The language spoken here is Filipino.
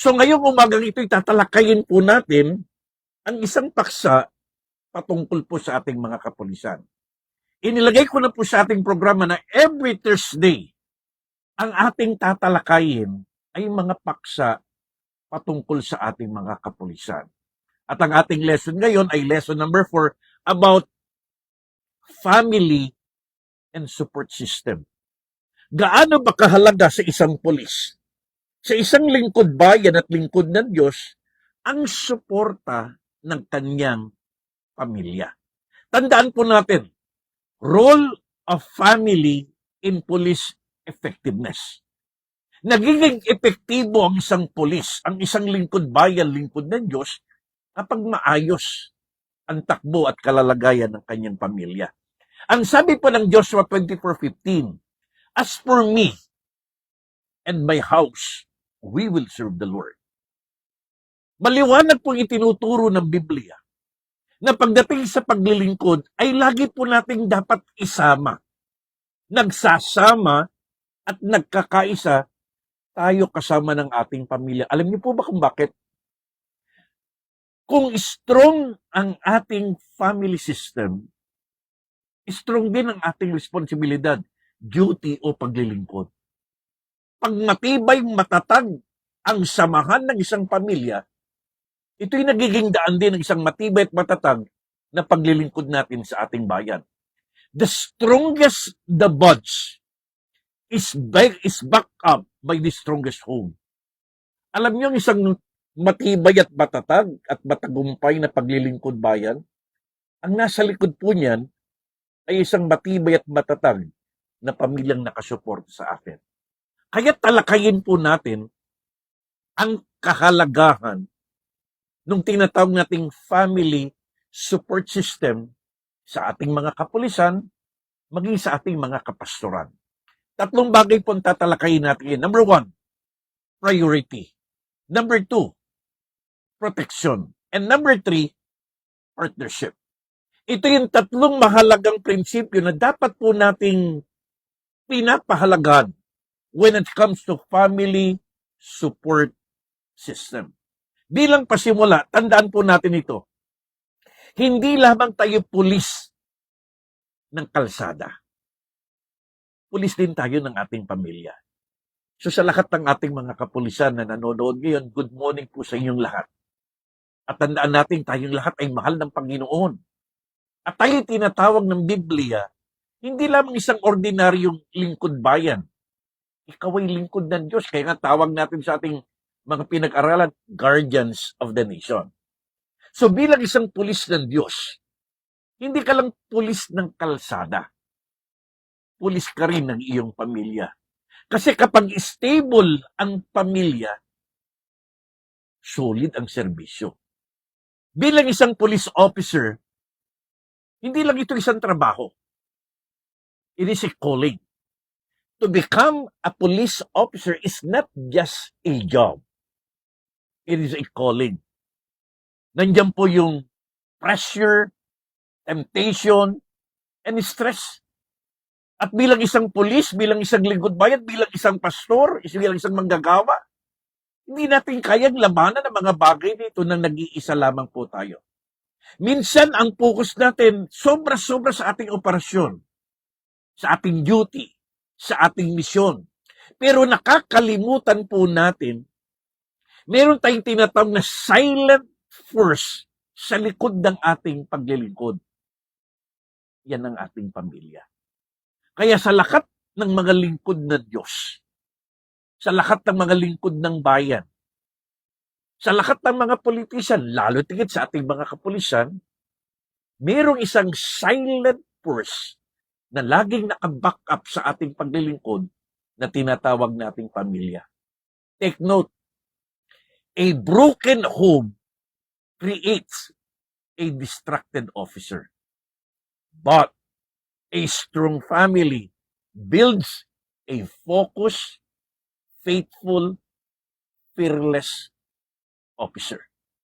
So ngayong umagang ito'y tatalakayin po natin ang isang paksa patungkol po sa ating mga kapulisan. Inilagay ko na po sa ating programa na every Thursday, ang ating tatalakayin ay mga paksa patungkol sa ating mga kapulisan. At ang ating lesson ngayon ay lesson number 4 about family and support system. Gaano ba kahalaga sa isang pulis, sa isang lingkod bayan at lingkod ng Diyos, ang suporta ng kanyang pamilya? Tandaan po natin, role of family in police effectiveness. Nagiging epektibo ang isang pulis, ang isang lingkod bayan, lingkod ng Diyos, kapag maayos ang takbo at kalalagayan ng kanyang pamilya. Ang sabi po ng Joshua 24:15, "As for me and my house, we will serve the Lord." Maliwanag pong itinuturo ng Biblia na pagdating sa paglilingkod ay lagi po nating dapat isama. Nagsasama at nagkakaisa tayo kasama ng ating pamilya. Alam niyo po ba kung bakit? Kung strong ang ating family system, strong din ang ating responsibilidad, duty o paglilingkod. Pag matibay, matatag ang samahan ng isang pamilya, ito'y nagiging daan din ng isang matibay at matatag na paglilingkod natin sa ating bayan. The strongest the bonds is backed up by the strongest home. Alam niyo, isang matibay at matatag at matagumpay na paglilingkod bayan, ang nasa likod po niyan ay isang matibay at matatag na pamilyang nakasuporta sa atin. Kaya talakayin po natin ang kahalagahan nung tinatawag nating family support system sa ating mga kapulisan, maging sa ating mga kapastoran. Tatlong bagay po ang tatalakayin natin. Number 1, priority. Number 2, protection. And number 3, partnership. Ito yung tatlong mahalagang prinsipyo na dapat po nating pinapahalagahan when it comes to family support system. Bilang pasimula, tandaan po natin ito. Hindi lamang tayo pulis ng kalsada. Pulis din tayo ng ating pamilya. So sa lahat ng ating mga kapulisan na nanonood ngayon, good morning po sa inyong lahat. At tandaan natin, tayong lahat ay mahal ng Panginoon. At tayo tinatawag ng Biblia, hindi lamang isang ordinaryong lingkod bayan. Ikaw ay lingkod ng Diyos. Kaya nga tawag natin sa ating mga pinag-aralan, guardians of the nation. So bilang isang pulis ng Diyos, hindi ka lang pulis ng kalsada. Pulis ka rin ng iyong pamilya. Kasi kapag stable ang pamilya, solid ang serbisyo. Bilang isang police officer, hindi lang ito isang trabaho. It is a calling. To become a police officer is not just a job. It is a calling. Nandiyan po yung pressure, temptation, and stress. At bilang isang pulis, bilang isang lingkod bayan, bilang isang pastor, bilang isang manggagawa, hindi natin kayang labanan ang mga bagay dito nang nag-iisa lamang po tayo. Minsan, ang focus natin, sobra-sobra sa ating operasyon, sa ating duty, sa ating misyon. Pero nakakalimutan po natin, meron tayong tinatawag na silent force sa likod ng ating paglilingkod. Yan ang ating pamilya. Kaya sa lahat ng mga lingkod ng Diyos, sa lahat ng mga lingkod ng bayan, sa lahat ng mga politician, lalo tigit sa ating mga kapulisan, mayroong isang silent force na laging naka-back up sa ating paglilingkod na tinatawag nating pamilya. Take note, a broken home creates a distracted officer. But a strong family builds a focused, faithful, fearless officer.